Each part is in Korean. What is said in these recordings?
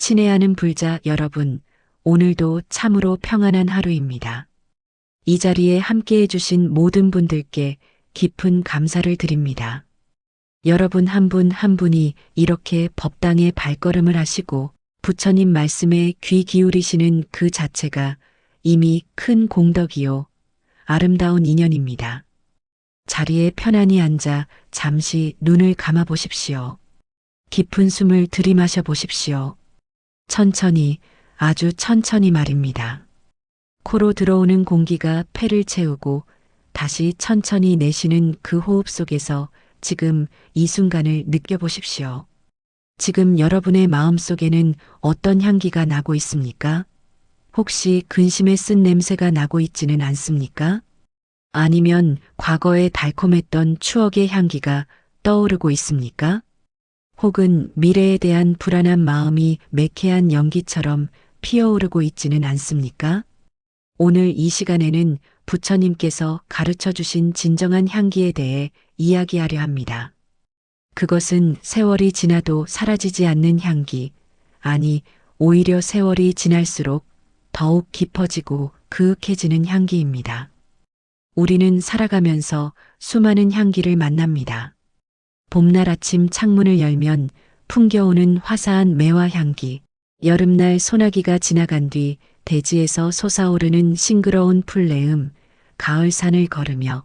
친애하는 불자 여러분, 오늘도 참으로 평안한 하루입니다. 이 자리에 함께해 주신 모든 분들께 깊은 감사를 드립니다. 여러분 한 분 한 분이 이렇게 법당에 발걸음을 하시고 부처님 말씀에 귀 기울이시는 그 자체가 이미 큰 공덕이요. 아름다운 인연입니다. 자리에 편안히 앉아 잠시 눈을 감아 보십시오. 깊은 숨을 들이마셔 보십시오. 천천히, 아주 천천히 말입니다. 코로 들어오는 공기가 폐를 채우고 다시 천천히 내쉬는 그 호흡 속에서 지금 이 순간을 느껴보십시오. 지금 여러분의 마음 속에는 어떤 향기가 나고 있습니까? 혹시 근심에 쓴 냄새가 나고 있지는 않습니까? 아니면 과거에 달콤했던 추억의 향기가 떠오르고 있습니까? 혹은 미래에 대한 불안한 마음이 매캐한 연기처럼 피어오르고 있지는 않습니까? 오늘 이 시간에는 부처님께서 가르쳐 주신 진정한 향기에 대해 이야기하려 합니다. 그것은 세월이 지나도 사라지지 않는 향기, 아니, 오히려 세월이 지날수록 더욱 깊어지고 그윽해지는 향기입니다. 우리는 살아가면서 수많은 향기를 만납니다. 봄날 아침 창문을 열면 풍겨오는 화사한 매화 향기, 여름날 소나기가 지나간 뒤 대지에서 솟아오르는 싱그러운 풀내음, 가을 산을 걸으며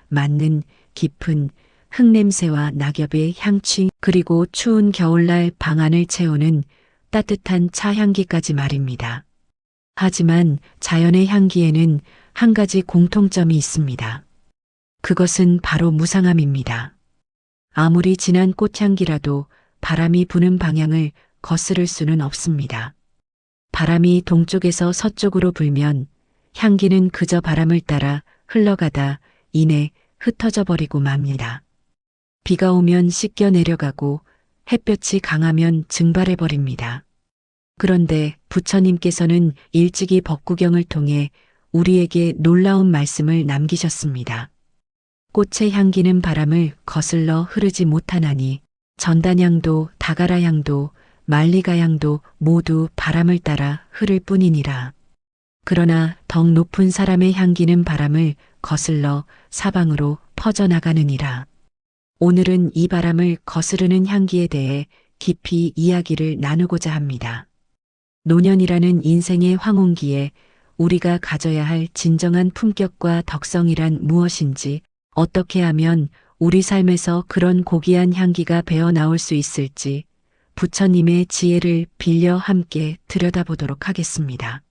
맡는 깊은 흙냄새와 낙엽의 향취, 그리고 추운 겨울날 방 안을 채우는 따뜻한 차 향기까지 말입니다. 하지만 자연의 향기에는 한 가지 공통점이 있습니다. 그것은 바로 무상함입니다. 아무리 진한 꽃향기라도 바람이 부는 방향을 거스를 수는 없습니다. 바람이 동쪽에서 서쪽으로 불면 향기는 그저 바람을 따라 흘러가다 이내 흩어져 버리고 맙니다. 비가 오면 씻겨 내려가고 햇볕이 강하면 증발해 버립니다. 그런데 부처님께서는 일찍이 법구경을 통해 우리에게 놀라운 말씀을 남기셨습니다. 꽃의 향기는 바람을 거슬러 흐르지 못하나니 전단향도 다가라향도 말리가향도 모두 바람을 따라 흐를 뿐이니라. 그러나 덕 높은 사람의 향기는 바람을 거슬러 사방으로 퍼져나가느니라. 오늘은 이 바람을 거스르는 향기에 대해 깊이 이야기를 나누고자 합니다. 노년이라는 인생의 황혼기에 우리가 가져야 할 진정한 품격과 덕성이란 무엇인지, 어떻게 하면 우리 삶에서 그런 고귀한 향기가 배어 나올 수 있을지 부처님의 지혜를 빌려 함께 들여다보도록 하겠습니다.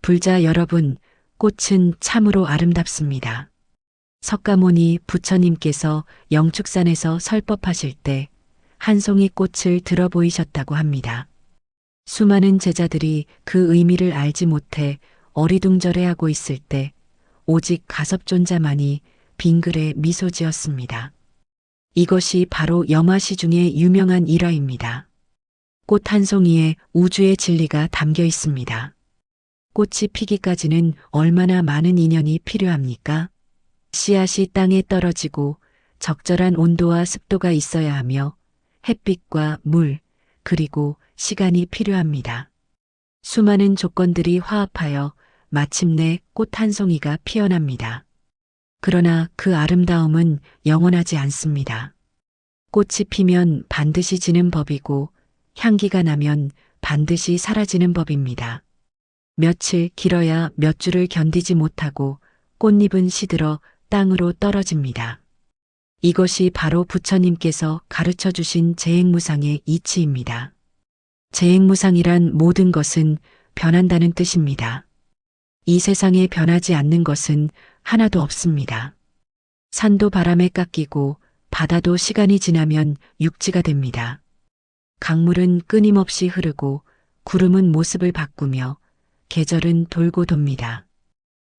불자 여러분, 꽃은 참으로 아름답습니다. 석가모니 부처님께서 영축산에서 설법하실 때 한 송이 꽃을 들어 보이셨다고 합니다. 수많은 제자들이 그 의미를 알지 못해 어리둥절해하고 있을 때 오직 가섭존자만이 빙글에 미소 지었습니다. 이것이 바로 염화시 중의 유명한 일화입니다. 꽃 한 송이에 우주의 진리가 담겨 있습니다. 꽃이 피기까지는 얼마나 많은 인연이 필요합니까? 씨앗이 땅에 떨어지고 적절한 온도와 습도가 있어야 하며 햇빛과 물, 그리고 시간이 필요합니다. 수많은 조건들이 화합하여 마침내 꽃 한 송이가 피어납니다. 그러나 그 아름다움은 영원하지 않습니다. 꽃이 피면 반드시 지는 법이고 향기가 나면 반드시 사라지는 법입니다. 며칠 길어야 몇 주를 견디지 못하고 꽃잎은 시들어 땅으로 떨어집니다. 이것이 바로 부처님께서 가르쳐 주신 재행무상의 이치입니다. 재행무상이란 모든 것은 변한다는 뜻입니다. 이 세상에 변하지 않는 것은 하나도 없습니다. 산도 바람에 깎이고 바다도 시간이 지나면 육지가 됩니다. 강물은 끊임없이 흐르고 구름은 모습을 바꾸며 계절은 돌고 돕니다.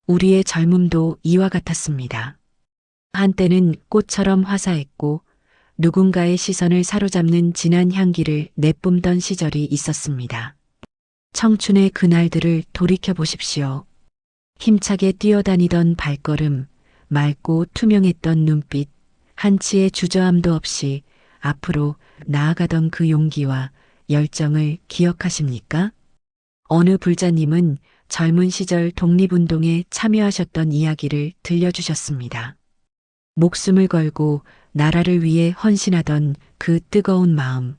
우리의 젊음도 이와 같았습니다. 한때는 꽃처럼 화사했고 누군가의 시선을 사로잡는 진한 향기를 내뿜던 시절이 있었습니다. 청춘의 그날들을 돌이켜 보십시오. 힘차게 뛰어다니던 발걸음, 맑고 투명했던 눈빛, 한치의 주저함도 없이 앞으로 나아가던 그 용기와 열정을 기억하십니까? 어느 불자님은 젊은 시절 독립운동에 참여하셨던 이야기를 들려주셨습니다. 목숨을 걸고 나라를 위해 헌신하던 그 뜨거운 마음.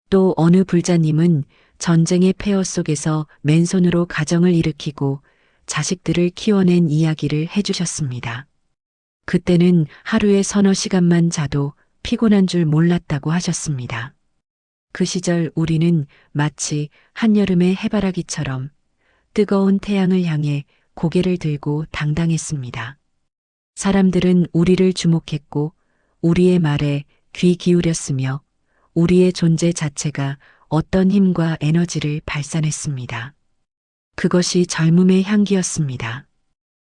또 어느 불자님은 전쟁의 폐허 속에서 맨손으로 가정을 일으키고 자식들을 키워낸 이야기를 해주셨습니다. 그때는 하루에 서너 시간만 자도 피곤한 줄 몰랐다고 하셨습니다. 그 시절 우리는 마치 한여름의 해바라기처럼 뜨거운 태양을 향해 고개를 들고 당당했습니다. 사람들은 우리를 주목했고 우리의 말에 귀 기울였으며 우리의 존재 자체가 어떤 힘과 에너지를 발산했습니다. 그것이 젊음의 향기였습니다.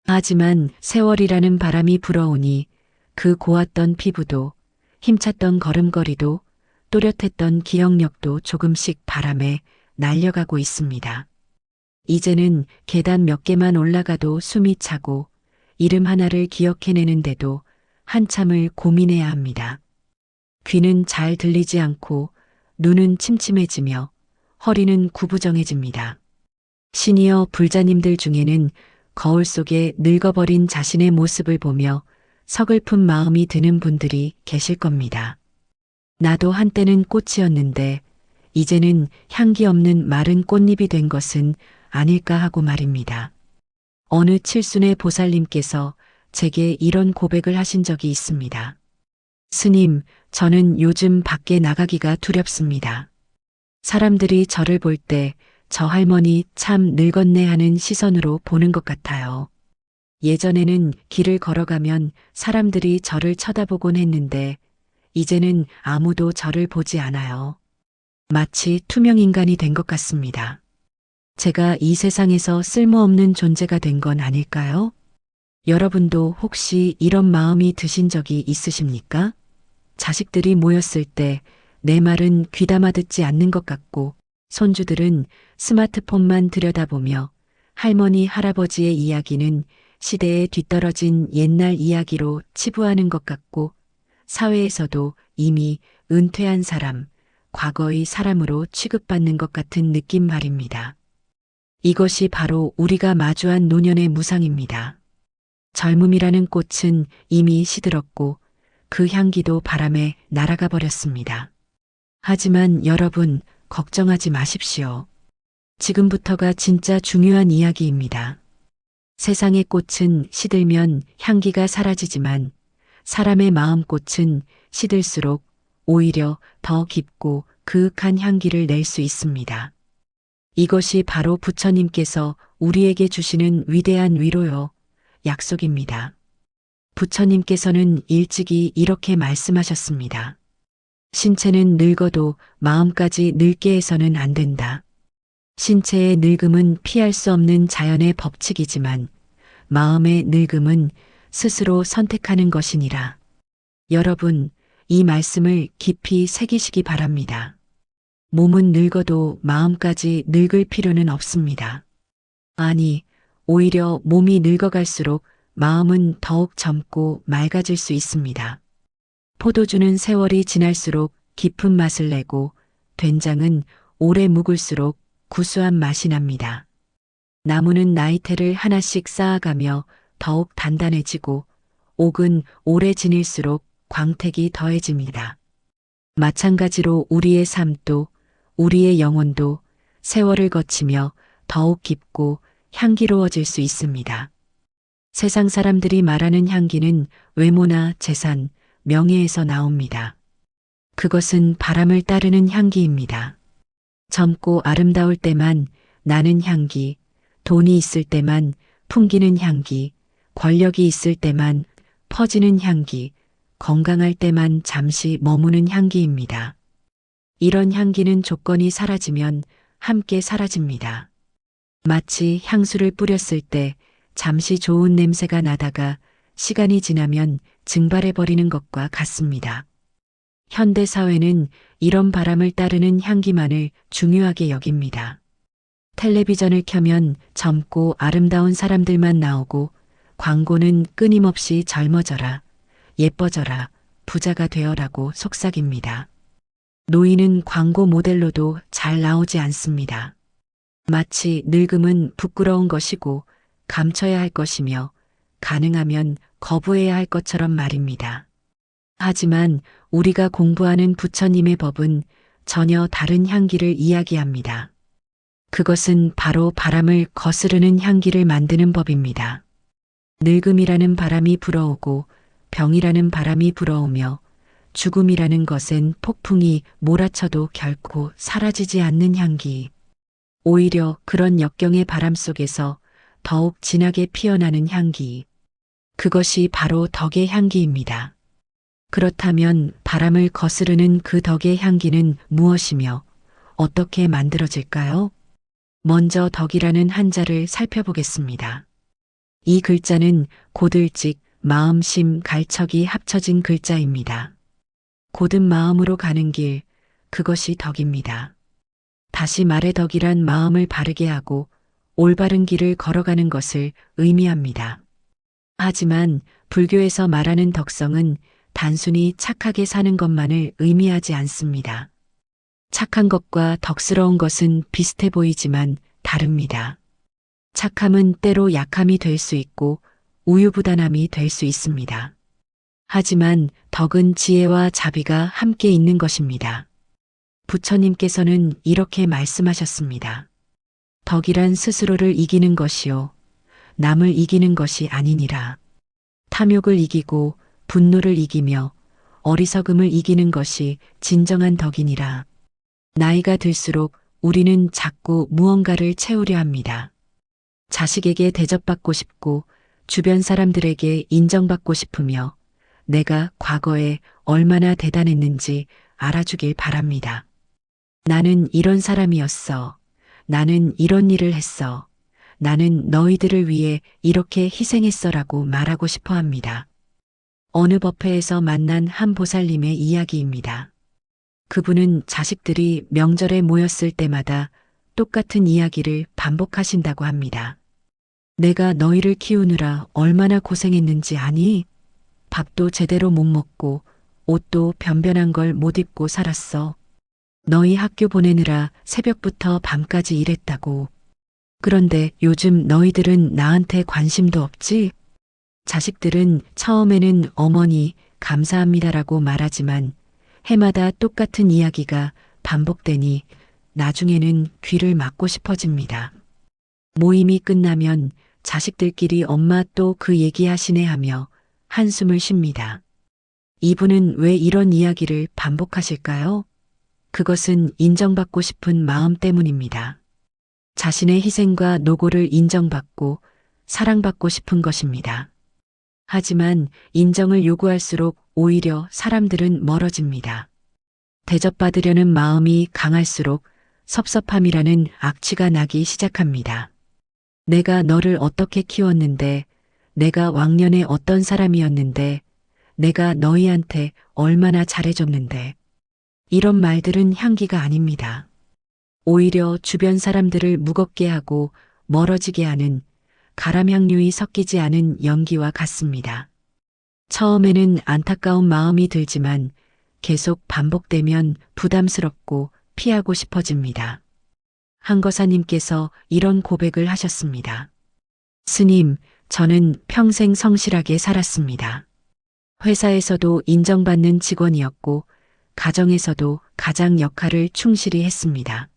하지만 세월이라는 바람이 불어오니 그 고왔던 피부도 힘찼던 걸음걸이도 또렷했던 기억력도 조금씩 바람에 날려가고 있습니다. 이제는 계단 몇 개만 올라가도 숨이 차고 이름 하나를 기억해내는데도 한참을 고민해야 합니다. 귀는 잘 들리지 않고 눈은 침침해지며 허리는 구부정해집니다. 시니어 불자님들 중에는 거울 속에 늙어버린 자신의 모습을 보며 서글픈 마음이 드는 분들이 계실 겁니다. 나도 한때는 꽃이었는데 이제는 향기 없는 마른 꽃잎이 된 것은 아닐까 하고 말입니다. 어느 칠순의 보살님께서 제게 이런 고백을 하신 적이 있습니다. 스님, 저는 요즘 밖에 나가기가 두렵습니다. 사람들이 저를 볼 때 저 할머니 참 늙었네 하는 시선으로 보는 것 같아요. 예전에는 길을 걸어가면 사람들이 저를 쳐다보곤 했는데 이제는 아무도 저를 보지 않아요. 마치 투명인간이 된 것 같습니다. 제가 이 세상에서 쓸모없는 존재가 된 건 아닐까요? 여러분도 혹시 이런 마음이 드신 적이 있으십니까? 자식들이 모였을 때 내 말은 귀담아 듣지 않는 것 같고 손주들은 스마트폰만 들여다보며 할머니, 할아버지의 이야기는 시대에 뒤떨어진 옛날 이야기로 치부하는 것 같고 사회에서도 이미 은퇴한 사람, 과거의 사람으로 취급받는 것 같은 느낌 말입니다. 이것이 바로 우리가 마주한 노년의 무상입니다. 젊음이라는 꽃은 이미 시들었고 그 향기도 바람에 날아가 버렸습니다. 하지만 여러분, 걱정하지 마십시오. 지금부터가 진짜 중요한 이야기입니다. 세상의 꽃은 시들면 향기가 사라지지만 사람의 마음꽃은 시들수록 오히려 더 깊고 그윽한 향기를 낼 수 있습니다. 이것이 바로 부처님께서 우리에게 주시는 위대한 위로요, 약속입니다. 부처님께서는 일찍이 이렇게 말씀하셨습니다. 신체는 늙어도 마음까지 늙게 해서는 안 된다. 신체의 늙음은 피할 수 없는 자연의 법칙이지만 마음의 늙음은 스스로 선택하는 것이니라. 여러분, 이 말씀을 깊이 새기시기 바랍니다. 몸은 늙어도 마음까지 늙을 필요는 없습니다. 아니, 오히려 몸이 늙어갈수록 마음은 더욱 젊고 맑아질 수 있습니다. 포도주는 세월이 지날수록 깊은 맛을 내고 된장은 오래 묵을수록 구수한 맛이 납니다. 나무는 나이테를 하나씩 쌓아가며 더욱 단단해지고 옥은 오래 지닐수록 광택이 더해집니다. 마찬가지로 우리의 삶도 우리의 영혼도 세월을 거치며 더욱 깊고 향기로워질 수 있습니다. 세상 사람들이 말하는 향기는 외모나 재산, 명예에서 나옵니다. 그것은 바람을 따르는 향기입니다. 젊고 아름다울 때만 나는 향기, 돈이 있을 때만 풍기는 향기, 권력이 있을 때만 퍼지는 향기, 건강할 때만 잠시 머무는 향기입니다. 이런 향기는 조건이 사라지면 함께 사라집니다. 마치 향수를 뿌렸을 때 잠시 좋은 냄새가 나다가 시간이 지나면 증발해버리는 것과 같습니다. 현대 사회는 이런 바람을 따르는 향기만을 중요하게 여깁니다. 텔레비전을 켜면 젊고 아름다운 사람들만 나오고 광고는 끊임없이 젊어져라, 예뻐져라, 부자가 되어라고 속삭입니다. 노인은 광고 모델로도 잘 나오지 않습니다. 마치 늙음은 부끄러운 것이고 감춰야 할 것이며 가능하면 거부해야 할 것처럼 말입니다. 하지만 우리가 공부하는 부처님의 법은 전혀 다른 향기를 이야기합니다. 그것은 바로 바람을 거스르는 향기를 만드는 법입니다. 늙음이라는 바람이 불어오고 병이라는 바람이 불어오며 죽음이라는 것엔 폭풍이 몰아쳐도 결코 사라지지 않는 향기. 오히려 그런 역경의 바람 속에서 더욱 진하게 피어나는 향기. 그것이 바로 덕의 향기입니다. 그렇다면 바람을 거스르는 그 덕의 향기는 무엇이며 어떻게 만들어질까요? 먼저 덕이라는 한자를 살펴보겠습니다. 이 글자는 고들직, 마음심, 갈척이 합쳐진 글자입니다. 고든 마음으로 가는 길, 그것이 덕입니다. 다시 말해 덕이란 마음을 바르게 하고 올바른 길을 걸어가는 것을 의미합니다. 하지만 불교에서 말하는 덕성은 단순히 착하게 사는 것만을 의미하지 않습니다. 착한 것과 덕스러운 것은 비슷해 보이지만 다릅니다. 착함은 때로 약함이 될 수 있고 우유부단함이 될 수 있습니다. 하지만 덕은 지혜와 자비가 함께 있는 것입니다. 부처님께서는 이렇게 말씀하셨습니다. 덕이란 스스로를 이기는 것이요. 남을 이기는 것이 아니니라. 탐욕을 이기고 분노를 이기며 어리석음을 이기는 것이 진정한 덕이니라. 나이가 들수록 우리는 자꾸 무언가를 채우려 합니다. 자식에게 대접받고 싶고 주변 사람들에게 인정받고 싶으며 내가 과거에 얼마나 대단했는지 알아주길 바랍니다. 나는 이런 사람이었어. 나는 이런 일을 했어. 나는 너희들을 위해 이렇게 희생했어라고 말하고 싶어 합니다. 어느 법회에서 만난 한 보살님의 이야기입니다. 그분은 자식들이 명절에 모였을 때마다 똑같은 이야기를 반복하신다고 합니다. 내가 너희를 키우느라 얼마나 고생했는지 아니? 밥도 제대로 못 먹고 옷도 변변한 걸 못 입고 살았어. 너희 학교 보내느라 새벽부터 밤까지 일했다고. 그런데 요즘 너희들은 나한테 관심도 없지? 자식들은 처음에는 어머니 감사합니다라고 말하지만 해마다 똑같은 이야기가 반복되니 나중에는 귀를 막고 싶어집니다. 모임이 끝나면 자식들끼리 엄마 또 그 얘기하시네 하며 한숨을 쉽니다. 이분은 왜 이런 이야기를 반복하실까요? 그것은 인정받고 싶은 마음 때문입니다. 자신의 희생과 노고를 인정받고 사랑받고 싶은 것입니다. 하지만 인정을 요구할수록 오히려 사람들은 멀어집니다. 대접받으려는 마음이 강할수록 섭섭함이라는 악취가 나기 시작합니다. 내가 너를 어떻게 키웠는데, 내가 왕년에 어떤 사람이었는데, 내가 너희한테 얼마나 잘해줬는데. 이런 말들은 향기가 아닙니다. 오히려 주변 사람들을 무겁게 하고 멀어지게 하는 가람향류이 섞이지 않은 연기와 같습니다. 처음에는 안타까운 마음이 들지만 계속 반복되면 부담스럽고 피하고 싶어집니다. 한거사님께서 이런 고백을 하셨습니다. 스님, 저는 평생 성실하게 살았습니다. 회사에서도 인정받는 직원이었고 가정에서도 가장 역할을 충실히 했습니다.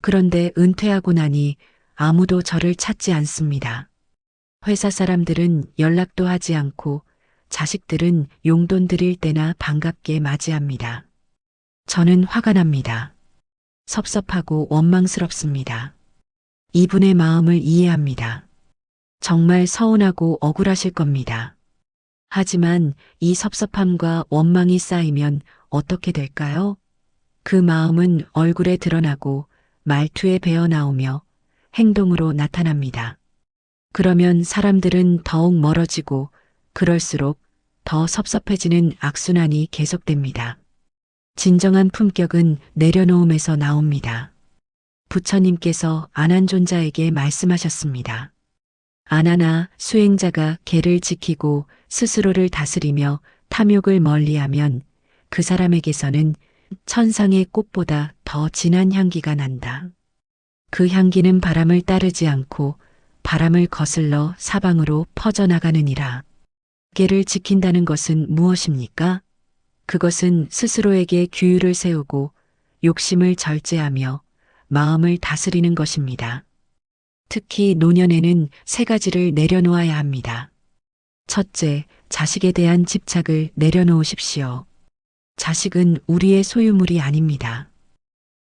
그런데 은퇴하고 나니 아무도 저를 찾지 않습니다. 회사 사람들은 연락도 하지 않고 자식들은 용돈 드릴 때나 반갑게 맞이합니다. 저는 화가 납니다. 섭섭하고 원망스럽습니다. 이분의 마음을 이해합니다. 정말 서운하고 억울하실 겁니다. 하지만 이 섭섭함과 원망이 쌓이면 어떻게 될까요? 그 마음은 얼굴에 드러나고 말투에 배어 나오며 행동으로 나타납니다. 그러면 사람들은 더욱 멀어지고 그럴수록 더 섭섭해지는 악순환이 계속됩니다. 진정한 품격은 내려놓음에서 나옵니다. 부처님께서 안한존자에게 말씀하셨습니다. 안하나 수행자가 계를 지키고 스스로를 다스리며 탐욕을 멀리하면 그 사람에게서는 천상의 꽃보다 더 진한 향기가 난다. 그 향기는 바람을 따르지 않고 바람을 거슬러 사방으로 퍼져나가느니라. 계를 지킨다는 것은 무엇입니까? 그것은 스스로에게 규율을 세우고 욕심을 절제하며 마음을 다스리는 것입니다. 특히 노년에는 세 가지를 내려놓아야 합니다. 첫째, 자식에 대한 집착을 내려놓으십시오. 자식은 우리의 소유물이 아닙니다.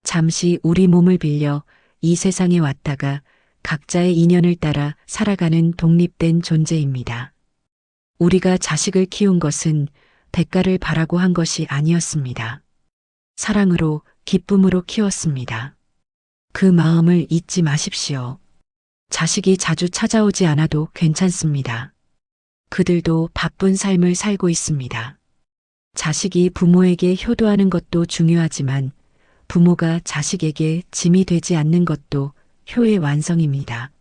잠시 우리 몸을 빌려 이 세상에 왔다가 각자의 인연을 따라 살아가는 독립된 존재입니다. 우리가 자식을 키운 것은 대가를 바라고 한 것이 아니었습니다. 사랑으로, 기쁨으로 키웠습니다. 그 마음을 잊지 마십시오. 자식이 자주 찾아오지 않아도 괜찮습니다. 그들도 바쁜 삶을 살고 있습니다. 자식이 부모에게 효도하는 것도 중요하지만 부모가 자식에게 짐이 되지 않는 것도 효의 완성입니다.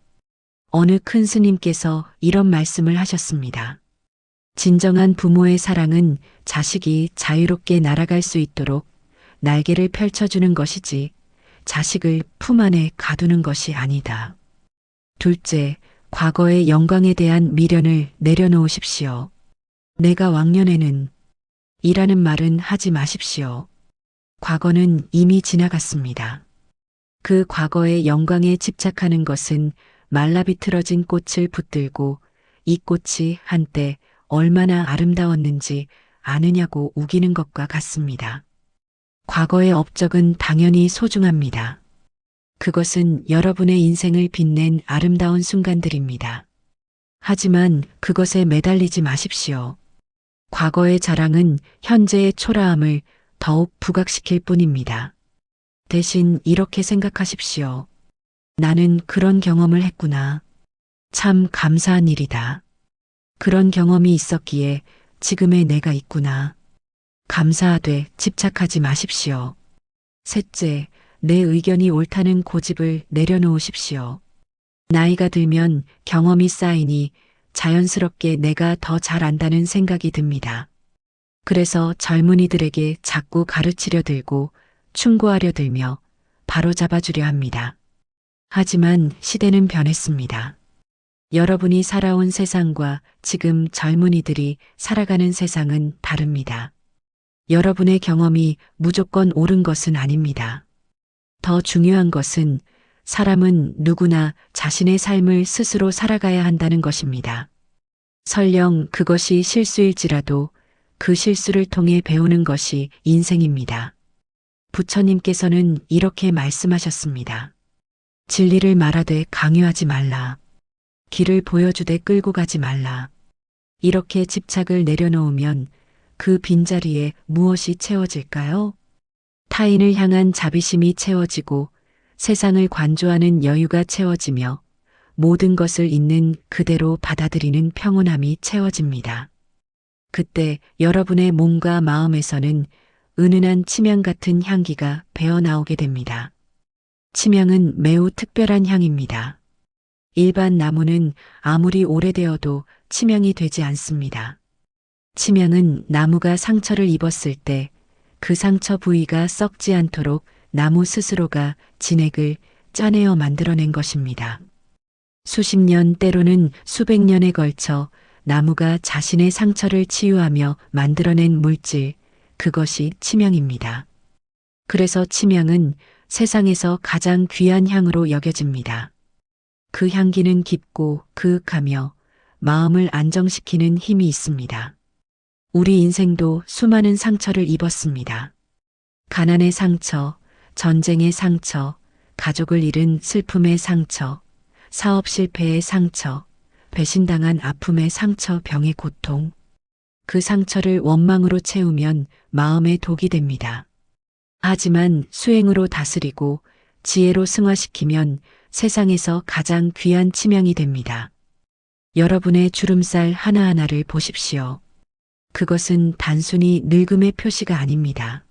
어느 큰 스님께서 이런 말씀을 하셨습니다. 진정한 부모의 사랑은 자식이 자유롭게 날아갈 수 있도록 날개를 펼쳐주는 것이지 자식을 품 안에 가두는 것이 아니다. 둘째, 과거의 영광에 대한 미련을 내려놓으십시오. 내가 왕년에는 이라는 말은 하지 마십시오. 과거는 이미 지나갔습니다. 그 과거의 영광에 집착하는 것은 말라비틀어진 꽃을 붙들고 이 꽃이 한때 얼마나 아름다웠는지 아느냐고 우기는 것과 같습니다. 과거의 업적은 당연히 소중합니다. 그것은 여러분의 인생을 빛낸 아름다운 순간들입니다. 하지만 그것에 매달리지 마십시오. 과거의 자랑은 현재의 초라함을 더욱 부각시킬 뿐입니다. 대신 이렇게 생각하십시오. 나는 그런 경험을 했구나. 참 감사한 일이다. 그런 경험이 있었기에 지금의 내가 있구나. 감사하되 집착하지 마십시오. 셋째, 내 의견이 옳다는 고집을 내려놓으십시오. 나이가 들면 경험이 쌓이니 자연스럽게 내가 더 잘 안다는 생각이 듭니다. 그래서 젊은이들에게 자꾸 가르치려 들고 충고하려 들며 바로잡아주려 합니다. 하지만 시대는 변했습니다. 여러분이 살아온 세상과 지금 젊은이들이 살아가는 세상은 다릅니다. 여러분의 경험이 무조건 옳은 것은 아닙니다. 더 중요한 것은 사람은 누구나 자신의 삶을 스스로 살아가야 한다는 것입니다. 설령 그것이 실수일지라도 그 실수를 통해 배우는 것이 인생입니다. 부처님께서는 이렇게 말씀하셨습니다. 진리를 말하되 강요하지 말라. 길을 보여주되 끌고 가지 말라. 이렇게 집착을 내려놓으면 그 빈자리에 무엇이 채워질까요? 타인을 향한 자비심이 채워지고 세상을 관조하는 여유가 채워지며 모든 것을 있는 그대로 받아들이는 평온함이 채워집니다. 그때 여러분의 몸과 마음에서는 은은한 침향 같은 향기가 배어나오게 됩니다. 침향은 매우 특별한 향입니다. 일반 나무는 아무리 오래되어도 침향이 되지 않습니다. 침향은 나무가 상처를 입었을 때 그 상처 부위가 썩지 않도록 나무 스스로가 진액을 짜내어 만들어낸 것입니다. 수십 년 때로는 수백 년에 걸쳐 나무가 자신의 상처를 치유하며 만들어낸 물질, 그것이 침향입니다. 그래서 침향은 세상에서 가장 귀한 향으로 여겨집니다. 그 향기는 깊고 그윽하며 마음을 안정시키는 힘이 있습니다. 우리 인생도 수많은 상처를 입었습니다. 가난의 상처, 전쟁의 상처, 가족을 잃은 슬픔의 상처, 사업 실패의 상처, 배신당한 아픔의 상처, 병의 고통. 그 상처를 원망으로 채우면 마음에 독이 됩니다. 하지만 수행으로 다스리고 지혜로 승화시키면 세상에서 가장 귀한 침향이 됩니다. 여러분의 주름살 하나하나를 보십시오. 그것은 단순히 늙음의 표시가 아닙니다.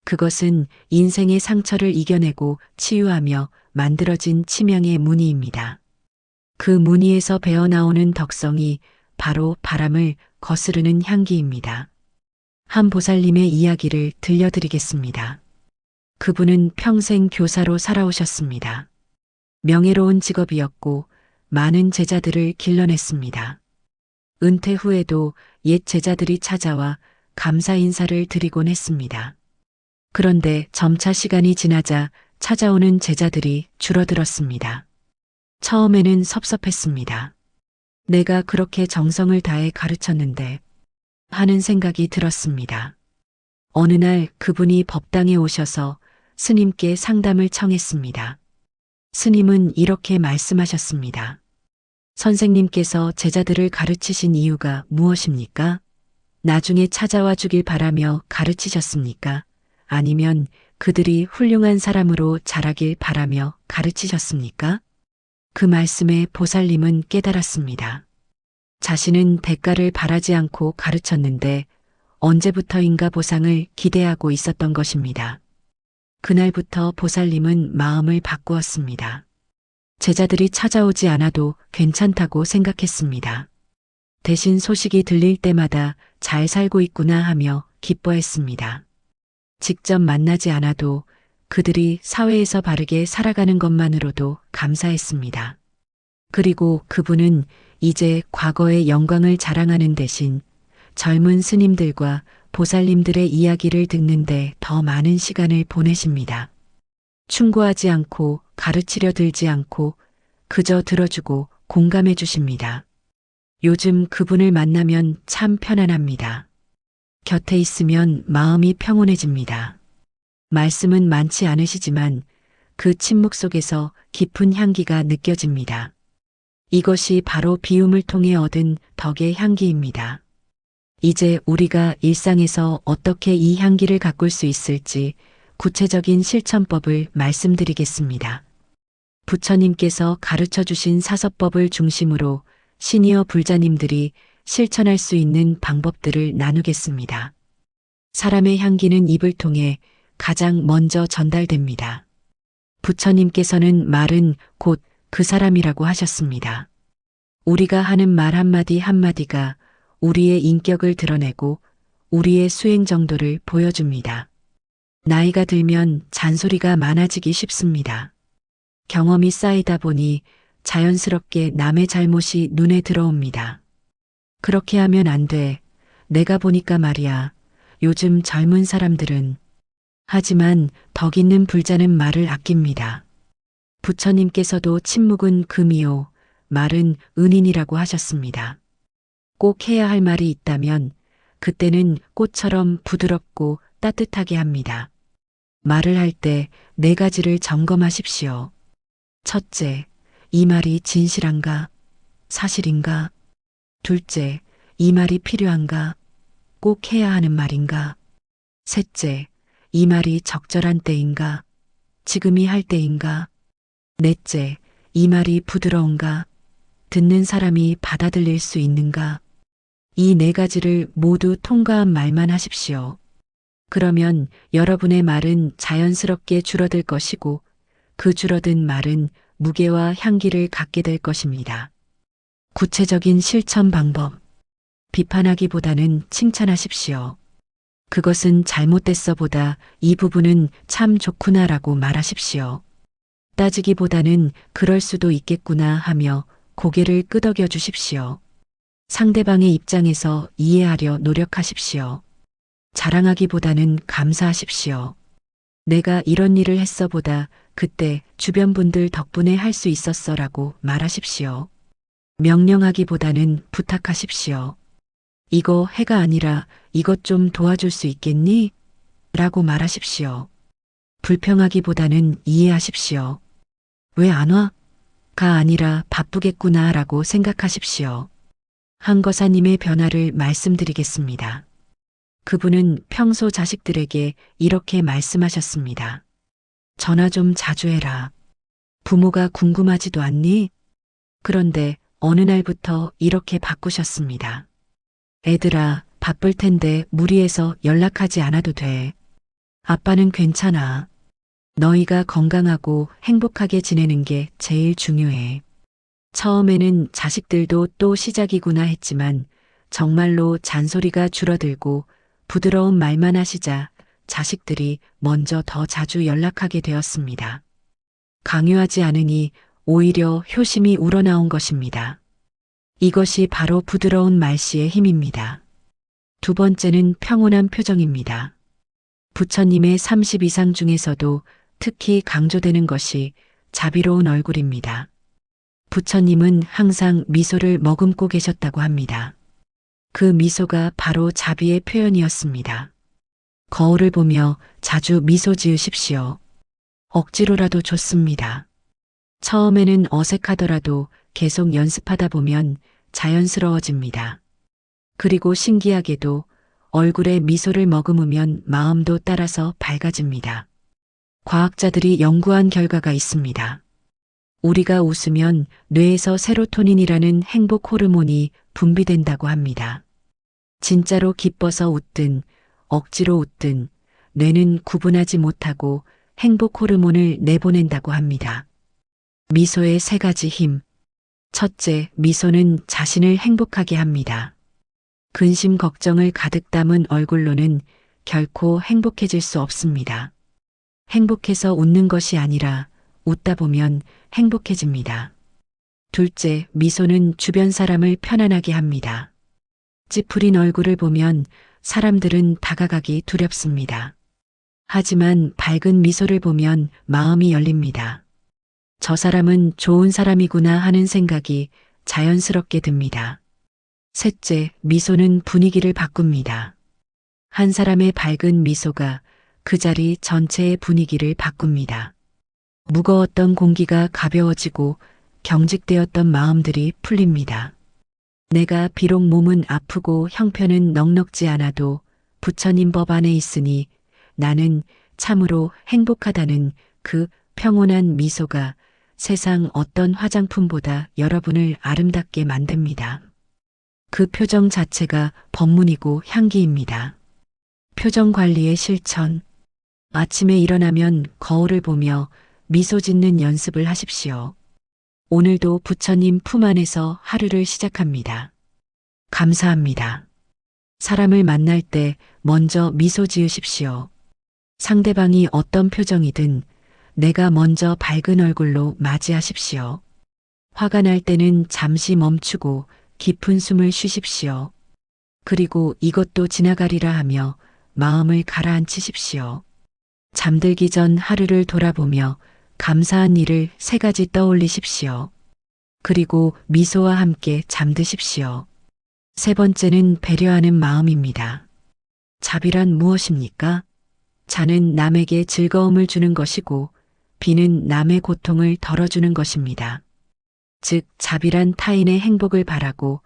그것은 인생의 상처를 이겨내고 치유하며 만들어진 침향의 무늬입니다. 그 무늬에서 배어나오는 덕성이 바로 바람을 거스르는 향기입니다. 한 보살님의 이야기를 들려드리겠습니다. 그분은 평생 교사로 살아오셨습니다. 명예로운 직업이었고 많은 제자들을 길러냈습니다. 은퇴 후에도 옛 제자들이 찾아와 감사 인사를 드리곤 했습니다. 그런데 점차 시간이 지나자 찾아오는 제자들이 줄어들었습니다. 처음에는 섭섭했습니다. 내가 그렇게 정성을 다해 가르쳤는데 하는 생각이 들었습니다. 어느 날 그분이 법당에 오셔서 스님께 상담을 청했습니다. 스님은 이렇게 말씀하셨습니다. 선생님께서 제자들을 가르치신 이유가 무엇입니까? 나중에 찾아와 주길 바라며 가르치셨습니까? 아니면 그들이 훌륭한 사람으로 자라길 바라며 가르치셨습니까? 그 말씀에 보살님은 깨달았습니다. 자신은 대가를 바라지 않고 가르쳤는데 언제부터인가 보상을 기대하고 있었던 것입니다. 그날부터 보살님은 마음을 바꾸었습니다. 제자들이 찾아오지 않아도 괜찮다고 생각했습니다. 대신 소식이 들릴 때마다 잘 살고 있구나 하며 기뻐했습니다. 직접 만나지 않아도 그들이 사회에서 바르게 살아가는 것만으로도 감사했습니다. 그리고 그분은 이제 과거의 영광을 자랑하는 대신 젊은 스님들과 보살님들의 이야기를 듣는데 더 많은 시간을 보내십니다. 충고하지 않고 가르치려 들지 않고 그저 들어주고 공감해 주십니다. 요즘 그분을 만나면 참 편안합니다. 곁에 있으면 마음이 평온해집니다. 말씀은 많지 않으시지만 그 침묵 속에서 깊은 향기가 느껴집니다. 이것이 바로 비움을 통해 얻은 덕의 향기입니다. 이제 우리가 일상에서 어떻게 이 향기를 가꿀 수 있을지 구체적인 실천법을 말씀드리겠습니다. 부처님께서 가르쳐 주신 사서법을 중심으로 시니어 불자님들이 실천할 수 있는 방법들을 나누겠습니다. 사람의 향기는 입을 통해 가장 먼저 전달됩니다. 부처님께서는 말은 곧 그 사람이라고 하셨습니다. 우리가 하는 말 한마디 한마디가 우리의 인격을 드러내고 우리의 수행 정도를 보여줍니다. 나이가 들면 잔소리가 많아지기 쉽습니다. 경험이 쌓이다 보니 자연스럽게 남의 잘못이 눈에 들어옵니다. 그렇게 하면 안 돼. 내가 보니까 말이야. 요즘 젊은 사람들은 하지만 덕 있는 불자는 말을 아낍니다. 부처님께서도 침묵은 금이요, 말은 은인이라고 하셨습니다. 꼭 해야 할 말이 있다면 그때는 꽃처럼 부드럽고 따뜻하게 합니다. 말을 할 때 4가지를 점검하십시오. 첫째, 이 말이 진실한가? 사실인가? 둘째, 이 말이 필요한가? 꼭 해야 하는 말인가? 셋째, 이 말이 적절한 때인가? 지금이 할 때인가? 넷째, 이 말이 부드러운가? 듣는 사람이 받아들일 수 있는가? 이 4가지를 모두 통과한 말만 하십시오. 그러면 여러분의 말은 자연스럽게 줄어들 것이고 그 줄어든 말은 무게와 향기를 갖게 될 것입니다. 구체적인 실천 방법. 비판하기보다는 칭찬하십시오. 그것은 잘못됐어 보다 이 부분은 참 좋구나라고 말하십시오. 따지기보다는 그럴 수도 있겠구나 하며 고개를 끄덕여 주십시오. 상대방의 입장에서 이해하려 노력하십시오. 자랑하기보다는 감사하십시오. 내가 이런 일을 했어 보다 그때 주변 분들 덕분에 할 수 있었어라고 말하십시오. 명령하기보다는 부탁하십시오. 이거 해가 아니라 이것 좀 도와줄 수 있겠니? 라고 말하십시오. 불평하기보다는 이해하십시오. 왜 안 와? 가 아니라 바쁘겠구나 라고 생각하십시오. 한거사님의 변화를 말씀드리겠습니다. 그분은 평소 자식들에게 이렇게 말씀하셨습니다. 전화 좀 자주 해라. 부모가 궁금하지도 않니? 그런데 어느 날부터 이렇게 바꾸셨습니다. 애들아, 바쁠 텐데 무리해서 연락하지 않아도 돼. 아빠는 괜찮아. 너희가 건강하고 행복하게 지내는 게 제일 중요해. 처음에는 자식들도 또 시작이구나 했지만 정말로 잔소리가 줄어들고 부드러운 말만 하시자 자식들이 먼저 더 자주 연락하게 되었습니다. 강요하지 않으니 오히려 효심이 우러나온 것입니다. 이것이 바로 부드러운 말씨의 힘입니다. 두 번째는 평온한 표정입니다. 부처님의 30 이상 중에서도 특히 강조되는 것이 자비로운 얼굴입니다. 부처님은 항상 미소를 머금고 계셨다고 합니다. 그 미소가 바로 자비의 표현이었습니다. 거울을 보며 자주 미소 지으십시오. 억지로라도 좋습니다. 처음에는 어색하더라도 계속 연습하다 보면 자연스러워집니다. 그리고 신기하게도 얼굴에 미소를 머금으면 마음도 따라서 밝아집니다. 과학자들이 연구한 결과가 있습니다. 우리가 웃으면 뇌에서 세로토닌이라는 행복 호르몬이 분비된다고 합니다. 진짜로 기뻐서 웃든 억지로 웃든 뇌는 구분하지 못하고 행복 호르몬을 내보낸다고 합니다. 미소의 세 가지 힘. 첫째, 미소는 자신을 행복하게 합니다. 근심 걱정을 가득 담은 얼굴로는 결코 행복해질 수 없습니다. 행복해서 웃는 것이 아니라 웃다 보면 행복해집니다. 둘째, 미소는 주변 사람을 편안하게 합니다. 찌푸린 얼굴을 보면 사람들은 다가가기 두렵습니다. 하지만 밝은 미소를 보면 마음이 열립니다. 저 사람은 좋은 사람이구나 하는 생각이 자연스럽게 듭니다. 셋째, 미소는 분위기를 바꿉니다. 한 사람의 밝은 미소가 그 자리 전체의 분위기를 바꿉니다. 무거웠던 공기가 가벼워지고 경직되었던 마음들이 풀립니다. 내가 비록 몸은 아프고 형편은 넉넉지 않아도 부처님 법 안에 있으니 나는 참으로 행복하다는 그 평온한 미소가 세상 어떤 화장품보다 여러분을 아름답게 만듭니다. 그 표정 자체가 법문이고 향기입니다. 표정 관리의 실천. 아침에 일어나면 거울을 보며 미소 짓는 연습을 하십시오. 오늘도 부처님 품 안에서 하루를 시작합니다. 감사합니다. 사람을 만날 때 먼저 미소 지으십시오. 상대방이 어떤 표정이든 내가 먼저 밝은 얼굴로 맞이하십시오. 화가 날 때는 잠시 멈추고 깊은 숨을 쉬십시오. 그리고 이것도 지나가리라 하며 마음을 가라앉히십시오. 잠들기 전 하루를 돌아보며 감사한 일을 세 가지 떠올리십시오. 그리고 미소와 함께 잠드십시오. 세 번째는 배려하는 마음입니다. 자비란 무엇입니까? 자는 남에게 즐거움을 주는 것이고 비는 남의 고통을 덜어주는 것입니다. 즉 자비란 타인의 행복을 바라고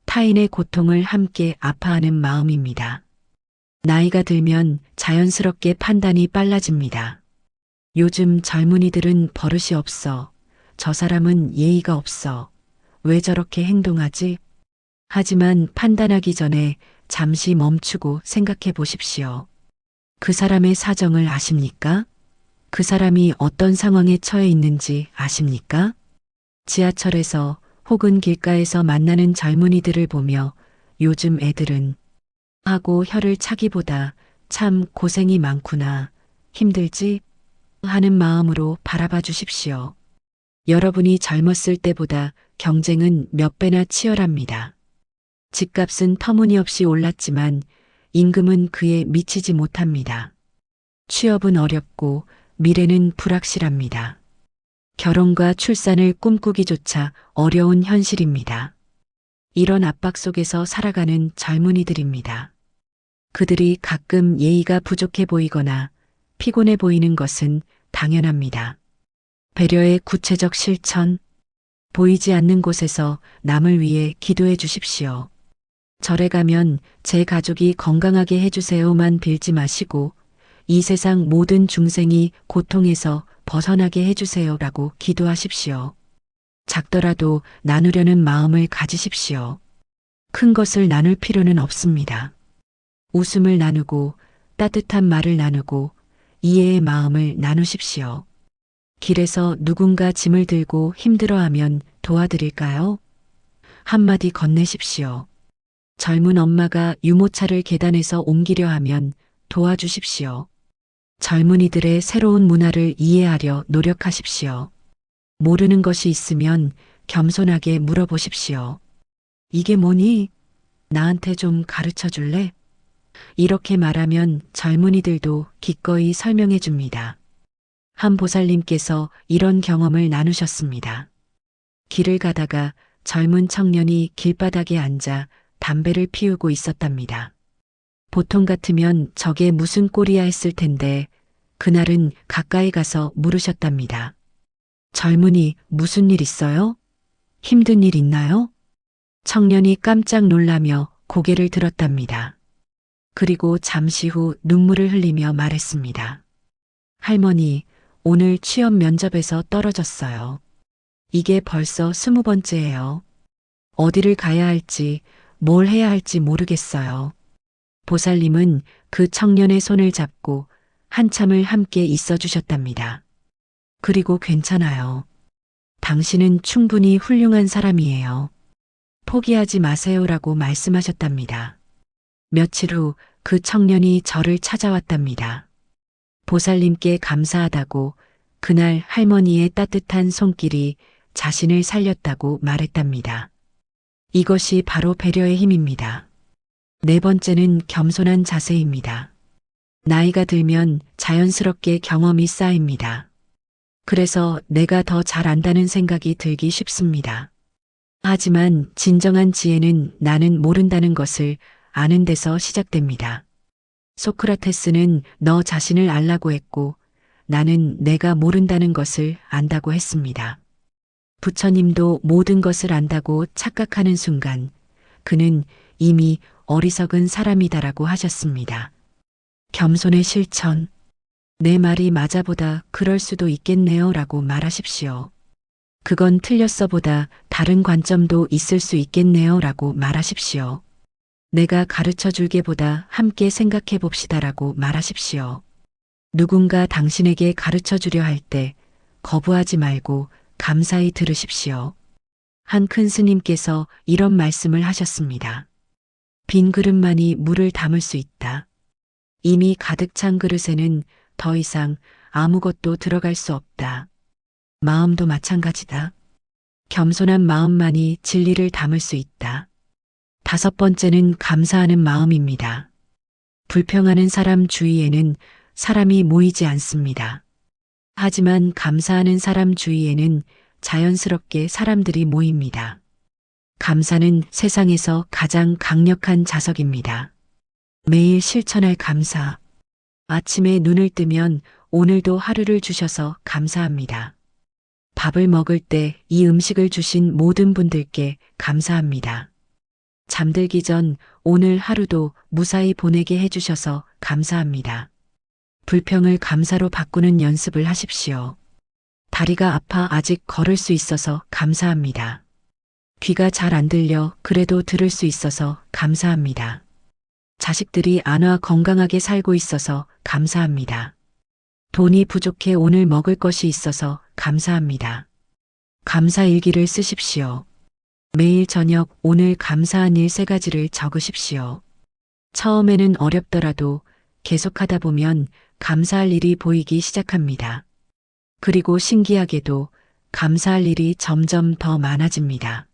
타인의 고통을 함께 아파하는 마음입니다. 나이가 들면 자연스럽게 판단이 빨라집니다. 요즘 젊은이들은 버릇이 없어. 저 사람은 예의가 없어. 왜 저렇게 행동하지? 하지만 판단하기 전에 잠시 멈추고 생각해 보십시오. 그 사람의 사정을 아십니까? 그 사람이 어떤 상황에 처해 있는지 아십니까? 지하철에서 혹은 길가에서 만나는 젊은이들을 보며 요즘 애들은 하고 혀를 차기보다 참 고생이 많구나, 힘들지? 하는 마음으로 바라봐 주십시오. 여러분이 젊었을 때보다 경쟁은 몇 배나 치열합니다. 집값은 터무니없이 올랐지만 임금은 그에 미치지 못합니다. 취업은 어렵고 미래는 불확실합니다. 결혼과 출산을 꿈꾸기조차 어려운 현실입니다. 이런 압박 속에서 살아가는 젊은이들입니다. 그들이 가끔 예의가 부족해 보이거나 피곤해 보이는 것은 당연합니다. 배려의 구체적 실천. 보이지 않는 곳에서 남을 위해 기도해 주십시오. 절에 가면 제 가족이 건강하게 해주세요만 빌지 마시고 이 세상 모든 중생이 고통에서 벗어나게 해주세요라고 기도하십시오. 작더라도 나누려는 마음을 가지십시오. 큰 것을 나눌 필요는 없습니다. 웃음을 나누고 따뜻한 말을 나누고 이해의 마음을 나누십시오. 길에서 누군가 짐을 들고 힘들어하면 도와드릴까요? 한마디 건네십시오. 젊은 엄마가 유모차를 계단에서 옮기려 하면 도와주십시오. 젊은이들의 새로운 문화를 이해하려 노력하십시오. 모르는 것이 있으면 겸손하게 물어보십시오. 이게 뭐니? 나한테 좀 가르쳐 줄래? 이렇게 말하면 젊은이들도 기꺼이 설명해 줍니다. 한 보살님께서 이런 경험을 나누셨습니다. 길을 가다가 젊은 청년이 길바닥에 앉아 담배를 피우고 있었답니다. 보통 같으면 저게 무슨 꼴이야 했을 텐데 그날은 가까이 가서 물으셨답니다. 젊은이, 무슨 일 있어요? 힘든 일 있나요? 청년이 깜짝 놀라며 고개를 들었답니다. 그리고 잠시 후 눈물을 흘리며 말했습니다. 할머니, 오늘 취업 면접에서 떨어졌어요. 이게 벌써 20번째예요. 어디를 가야 할지, 뭘 해야 할지 모르겠어요. 보살님은 그 청년의 손을 잡고 한참을 함께 있어 주셨답니다. 그리고 괜찮아요. 당신은 충분히 훌륭한 사람이에요. 포기하지 마세요라고 말씀하셨답니다. 며칠 후 그 청년이 저를 찾아왔답니다. 보살님께 감사하다고 그날 할머니의 따뜻한 손길이 자신을 살렸다고 말했답니다. 이것이 바로 배려의 힘입니다. 네 번째는 겸손한 자세입니다. 나이가 들면 자연스럽게 경험이 쌓입니다. 그래서 내가 더 잘 안다는 생각이 들기 쉽습니다. 하지만 진정한 지혜는 나는 모른다는 것을 아는 데서 시작됩니다. 소크라테스는 너 자신을 알라고 했고 나는 내가 모른다는 것을 안다고 했습니다. 부처님도 모든 것을 안다고 착각하는 순간 그는 이미 어리석은 사람이다라고 하셨습니다. 겸손의 실천. 내 말이 맞아보다 그럴 수도 있겠네요 라고 말하십시오. 그건 틀렸어 보다 다른 관점도 있을 수 있겠네요 라고 말하십시오. 내가 가르쳐 줄게 보다 함께 생각해 봅시다라고 말하십시오. 누군가 당신에게 가르쳐 주려 할 때 거부하지 말고 감사히 들으십시오. 한 큰 스님께서 이런 말씀을 하셨습니다. 빈 그릇만이 물을 담을 수 있다. 이미 가득 찬 그릇에는 더 이상 아무것도 들어갈 수 없다. 마음도 마찬가지다. 겸손한 마음만이 진리를 담을 수 있다. 다섯 번째는 감사하는 마음입니다. 불평하는 사람 주위에는 사람이 모이지 않습니다. 하지만 감사하는 사람 주위에는 자연스럽게 사람들이 모입니다. 감사는 세상에서 가장 강력한 자석입니다. 매일 실천할 감사. 아침에 눈을 뜨면 오늘도 하루를 주셔서 감사합니다. 밥을 먹을 때 이 음식을 주신 모든 분들께 감사합니다. 잠들기 전 오늘 하루도 무사히 보내게 해주셔서 감사합니다. 불평을 감사로 바꾸는 연습을 하십시오. 다리가 아파 아직 걸을 수 있어서 감사합니다. 귀가 잘 안 들려 그래도 들을 수 있어서 감사합니다. 자식들이 안와 건강하게 살고 있어서 감사합니다. 돈이 부족해 오늘 먹을 것이 있어서 감사합니다. 감사 일기를 쓰십시오. 매일 저녁 오늘 감사한 일 3가지를 적으십시오. 처음에는 어렵더라도 계속하다 보면 감사할 일이 보이기 시작합니다. 그리고 신기하게도 감사할 일이 점점 더 많아집니다.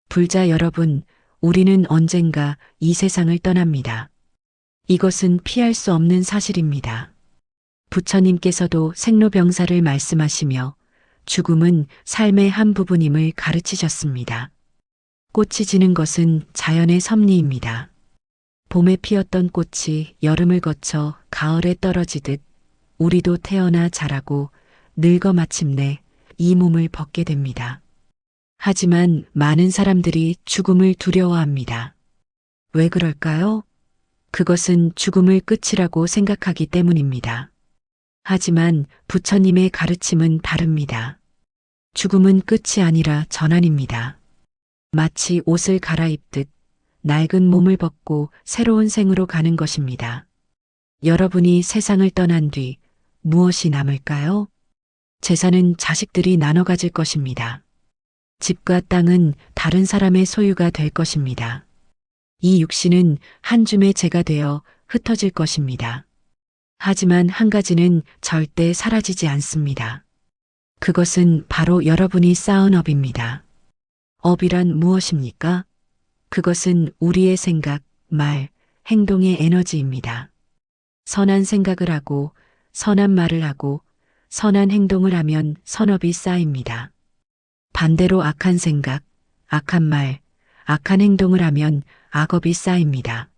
불자 여러분, 우리는 언젠가 이 세상을 떠납니다. 이것은 피할 수 없는 사실입니다. 부처님께서도 생로병사를 말씀하시며 죽음은 삶의 한 부분임을 가르치셨습니다. 꽃이 지는 것은 자연의 섭리입니다. 봄에 피었던 꽃이 여름을 거쳐 가을에 떨어지듯 우리도 태어나 자라고 늙어 마침내 이 몸을 벗게 됩니다. 하지만 많은 사람들이 죽음을 두려워합니다. 왜 그럴까요? 그것은 죽음을 끝이라고 생각하기 때문입니다. 하지만 부처님의 가르침은 다릅니다. 죽음은 끝이 아니라 전환입니다. 마치 옷을 갈아입듯 낡은 몸을 벗고 새로운 생으로 가는 것입니다. 여러분이 세상을 떠난 뒤 무엇이 남을까요? 재산은 자식들이 나눠 가질 것입니다. 집과 땅은 다른 사람의 소유가 될 것입니다. 이 육신은 한 줌의 재가 되어 흩어질 것입니다. 하지만 한 가지는 절대 사라지지 않습니다. 그것은 바로 여러분이 쌓은 업입니다. 업이란 무엇입니까? 그것은 우리의 생각, 말, 행동의 에너지입니다. 선한 생각을 하고, 선한 말을 하고, 선한 행동을 하면 선업이 쌓입니다. 반대로 악한 생각, 악한 말, 악한 행동을 하면 악업이 쌓입니다.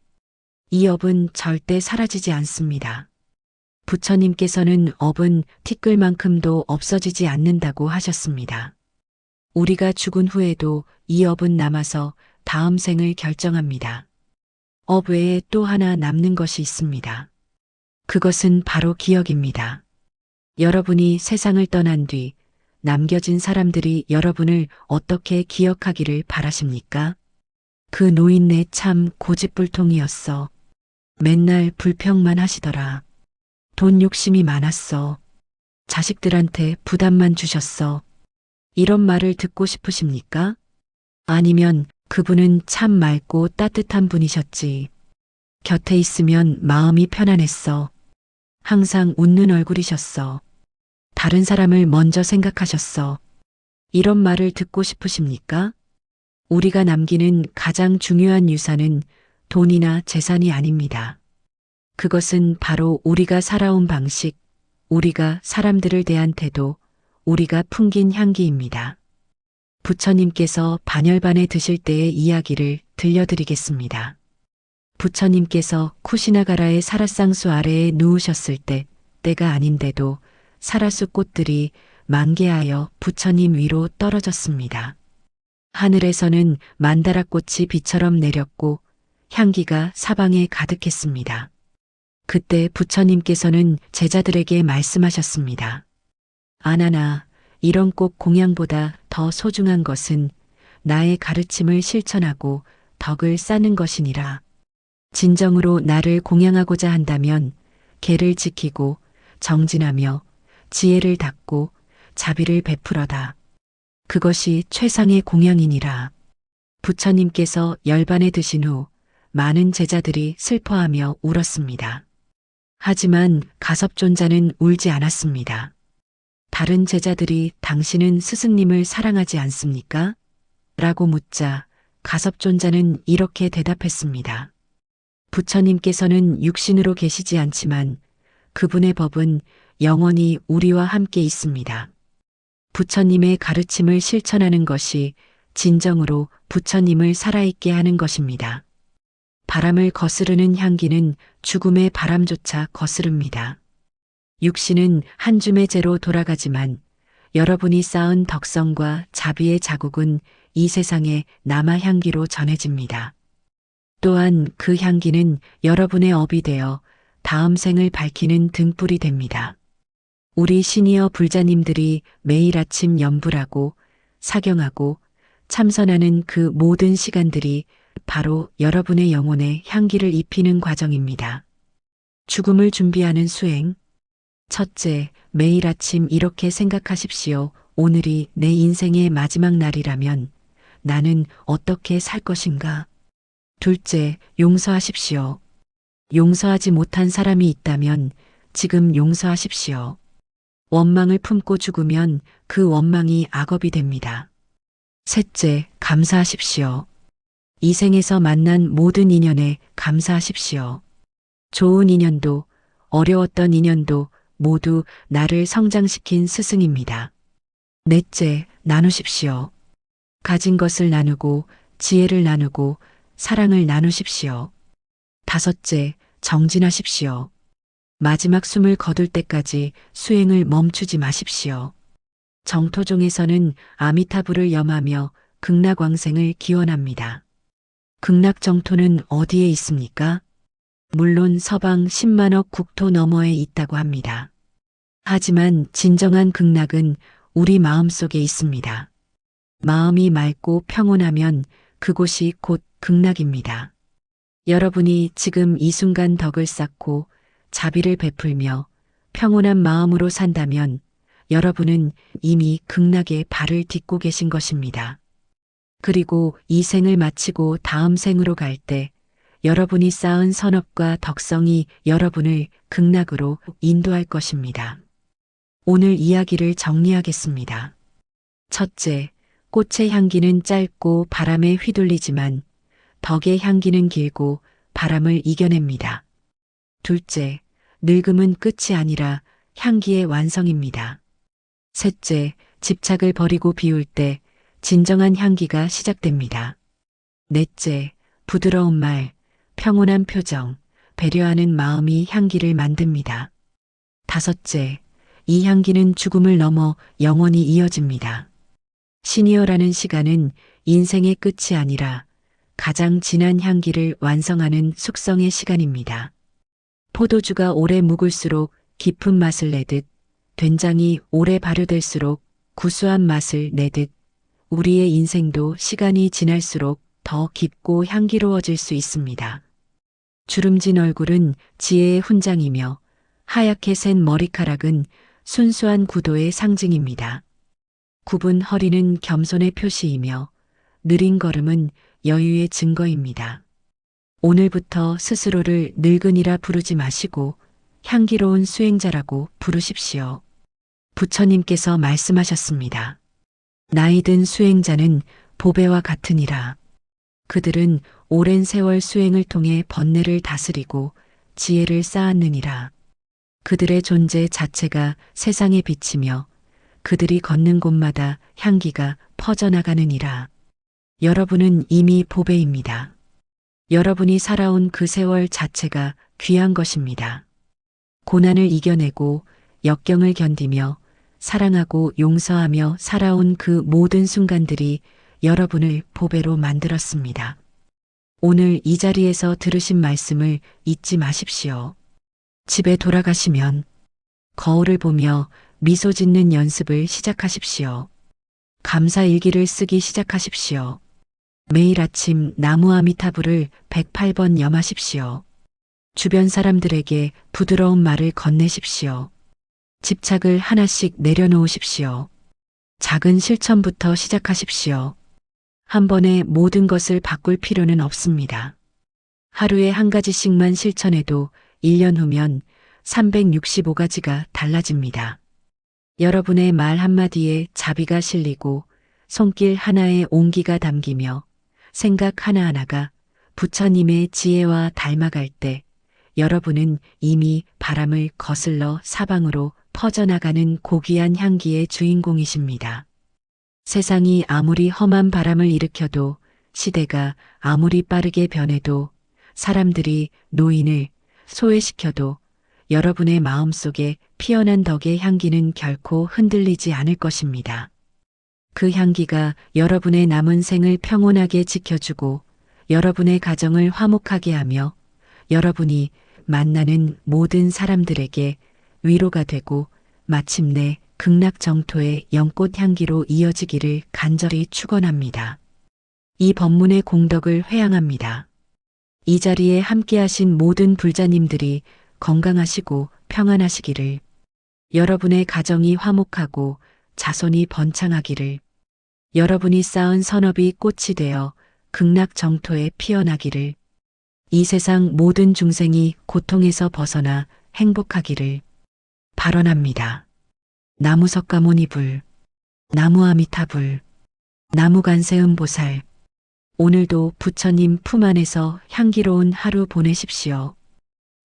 이 업은 절대 사라지지 않습니다. 부처님께서는 업은 티끌만큼도 없어지지 않는다고 하셨습니다. 우리가 죽은 후에도 이 업은 남아서 다음 생을 결정합니다. 업 외에 또 하나 남는 것이 있습니다. 그것은 바로 기억입니다. 여러분이 세상을 떠난 뒤 남겨진 사람들이 여러분을 어떻게 기억하기를 바라십니까? 그 노인네 참 고집불통이었어. 맨날 불평만 하시더라. 돈 욕심이 많았어. 자식들한테 부담만 주셨어. 이런 말을 듣고 싶으십니까? 아니면 그분은 참 맑고 따뜻한 분이셨지. 곁에 있으면 마음이 편안했어. 항상 웃는 얼굴이셨어. 다른 사람을 먼저 생각하셨어. 이런 말을 듣고 싶으십니까? 우리가 남기는 가장 중요한 유산은 돈이나 재산이 아닙니다. 그것은 바로 우리가 살아온 방식, 우리가 사람들을 대한 태도, 우리가 풍긴 향기입니다. 부처님께서 반열반에 드실 때의 이야기를 들려드리겠습니다. 부처님께서 쿠시나가라의 사라쌍수 아래에 누우셨을 때가 아닌데도 사라수 꽃들이 만개하여 부처님 위로 떨어졌습니다. 하늘에서는 만다라 꽃이 비처럼 내렸고 향기가 사방에 가득했습니다. 그때 부처님께서는 제자들에게 말씀하셨습니다. 아나나, 이런 꽃 공양보다 더 소중한 것은 나의 가르침을 실천하고 덕을 쌓는 것이니라. 진정으로 나를 공양하고자 한다면 계를 지키고 정진하며 지혜를 닦고 자비를 베풀어다. 그것이 최상의 공양이니라. 부처님께서 열반에 드신 후 많은 제자들이 슬퍼하며 울었습니다. 하지만 가섭존자는 울지 않았습니다. 다른 제자들이 당신은 스승님을 사랑하지 않습니까? 라고 묻자 가섭존자는 이렇게 대답했습니다. 부처님께서는 육신으로 계시지 않지만 그분의 법은 영원히 우리와 함께 있습니다. 부처님의 가르침을 실천하는 것이 진정으로 부처님을 살아있게 하는 것입니다. 바람을 거스르는 향기는 죽음의 바람조차 거스릅니다. 육신은 한 줌의 재로 돌아가지만 여러분이 쌓은 덕성과 자비의 자국은 이 세상에 남아 향기로 전해집니다. 또한 그 향기는 여러분의 업이 되어 다음 생을 밝히는 등불이 됩니다. 우리 시니어 불자님들이 매일 아침 염불하고 사경하고 참선하는 그 모든 시간들이 바로 여러분의 영혼에 향기를 입히는 과정입니다. 죽음을 준비하는 수행. 첫째, 매일 아침 이렇게 생각하십시오. 오늘이 내 인생의 마지막 날이라면 나는 어떻게 살 것인가? 둘째, 용서하십시오. 용서하지 못한 사람이 있다면 지금 용서하십시오. 원망을 품고 죽으면 그 원망이 악업이 됩니다. 셋째, 감사하십시오. 이 생에서 만난 모든 인연에 감사하십시오. 좋은 인연도 어려웠던 인연도 모두 나를 성장시킨 스승입니다. 넷째, 나누십시오. 가진 것을 나누고 지혜를 나누고 사랑을 나누십시오. 다섯째, 정진하십시오. 마지막 숨을 거둘 때까지 수행을 멈추지 마십시오. 정토종에서는 아미타불을 염하며 극락왕생을 기원합니다. 극락정토는 어디에 있습니까? 물론 서방 10만억 국토 너머에 있다고 합니다. 하지만 진정한 극락은 우리 마음속에 있습니다. 마음이 맑고 평온하면 그곳이 곧 극락입니다. 여러분이 지금 이 순간 덕을 쌓고 자비를 베풀며 평온한 마음으로 산다면 여러분은 이미 극락에 발을 딛고 계신 것입니다. 그리고 이 생을 마치고 다음 생으로 갈 때 여러분이 쌓은 선업과 덕성이 여러분을 극락으로 인도할 것입니다. 오늘 이야기를 정리하겠습니다. 첫째, 꽃의 향기는 짧고 바람에 휘둘리지만 덕의 향기는 길고 바람을 이겨냅니다. 둘째, 늙음은 끝이 아니라 향기의 완성입니다. 셋째, 집착을 버리고 비울 때 진정한 향기가 시작됩니다. 넷째, 부드러운 말, 평온한 표정, 배려하는 마음이 향기를 만듭니다. 다섯째, 이 향기는 죽음을 넘어 영원히 이어집니다. 시니어라는 시간은 인생의 끝이 아니라 가장 진한 향기를 완성하는 숙성의 시간입니다. 포도주가 오래 묵을수록 깊은 맛을 내듯 된장이 오래 발효될수록 구수한 맛을 내듯 우리의 인생도 시간이 지날수록 더 깊고 향기로워질 수 있습니다. 주름진 얼굴은 지혜의 훈장이며 하얗게 센 머리카락은 순수한 구도의 상징입니다. 굽은 허리는 겸손의 표시이며 느린 걸음은 여유의 증거입니다. 오늘부터 스스로를 늙은이라 부르지 마시고 향기로운 수행자라고 부르십시오. 부처님께서 말씀하셨습니다. 나이 든 수행자는 보배와 같으니라. 그들은 오랜 세월 수행을 통해 번뇌를 다스리고 지혜를 쌓았느니라. 그들의 존재 자체가 세상에 비치며 그들이 걷는 곳마다 향기가 퍼져나가느니라. 여러분은 이미 보배입니다. 여러분이 살아온 그 세월 자체가 귀한 것입니다. 고난을 이겨내고 역경을 견디며 사랑하고 용서하며 살아온 그 모든 순간들이 여러분을 보배로 만들었습니다. 오늘 이 자리에서 들으신 말씀을 잊지 마십시오. 집에 돌아가시면 거울을 보며 미소 짓는 연습을 시작하십시오. 감사 일기를 쓰기 시작하십시오. 매일 아침 나무 아미타불을 108번 염하십시오. 주변 사람들에게 부드러운 말을 건네십시오. 집착을 하나씩 내려놓으십시오. 작은 실천부터 시작하십시오. 한 번에 모든 것을 바꿀 필요는 없습니다. 하루에 한 가지씩만 실천해도 1년 후면 365가지가 달라집니다. 여러분의 말 한마디에 자비가 실리고 손길 하나에 온기가 담기며 생각 하나하나가 부처님의 지혜와 닮아갈 때 여러분은 이미 바람을 거슬러 사방으로 퍼져나가는 고귀한 향기의 주인공이십니다. 세상이 아무리 험한 바람을 일으켜도 시대가 아무리 빠르게 변해도 사람들이 노인을 소외시켜도 여러분의 마음속에 피어난 덕의 향기는 결코 흔들리지 않을 것입니다. 그 향기가 여러분의 남은 생을 평온하게 지켜주고 여러분의 가정을 화목하게 하며 여러분이 만나는 모든 사람들에게 위로가 되고 마침내 극락 정토의 연꽃 향기로 이어지기를 간절히 축원합니다. 이 법문의 공덕을 회양합니다. 이 자리에 함께하신 모든 불자님들이 건강하시고 평안하시기를, 여러분의 가정이 화목하고 자손이 번창하기를, 여러분이 쌓은 선업이 꽃이 되어 극락 정토에 피어나기를, 이 세상 모든 중생이 고통에서 벗어나 행복하기를 발언합니다. 나무석가모니불, 나무아미타불, 나무간세음보살, 오늘도 부처님 품 안에서 향기로운 하루 보내십시오.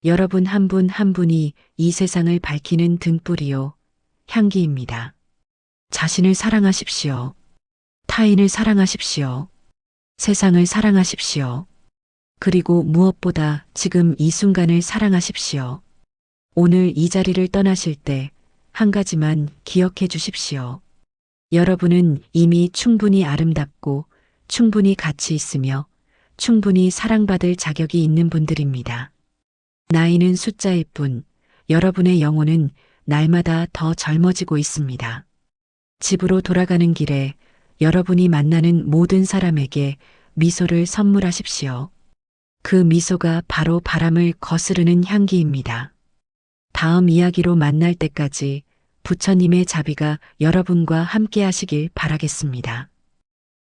여러분 한 분 한 분이 이 세상을 밝히는 등불이요, 향기입니다. 자신을 사랑하십시오. 타인을 사랑하십시오. 세상을 사랑하십시오. 그리고 무엇보다 지금 이 순간을 사랑하십시오. 오늘 이 자리를 떠나실 때 한 가지만 기억해 주십시오. 여러분은 이미 충분히 아름답고 충분히 가치 있으며 충분히 사랑받을 자격이 있는 분들입니다. 나이는 숫자일 뿐 여러분의 영혼은 날마다 더 젊어지고 있습니다. 집으로 돌아가는 길에 여러분이 만나는 모든 사람에게 미소를 선물하십시오. 그 미소가 바로 바람을 거스르는 향기입니다. 다음 이야기로 만날 때까지 부처님의 자비가 여러분과 함께 하시길 바라겠습니다.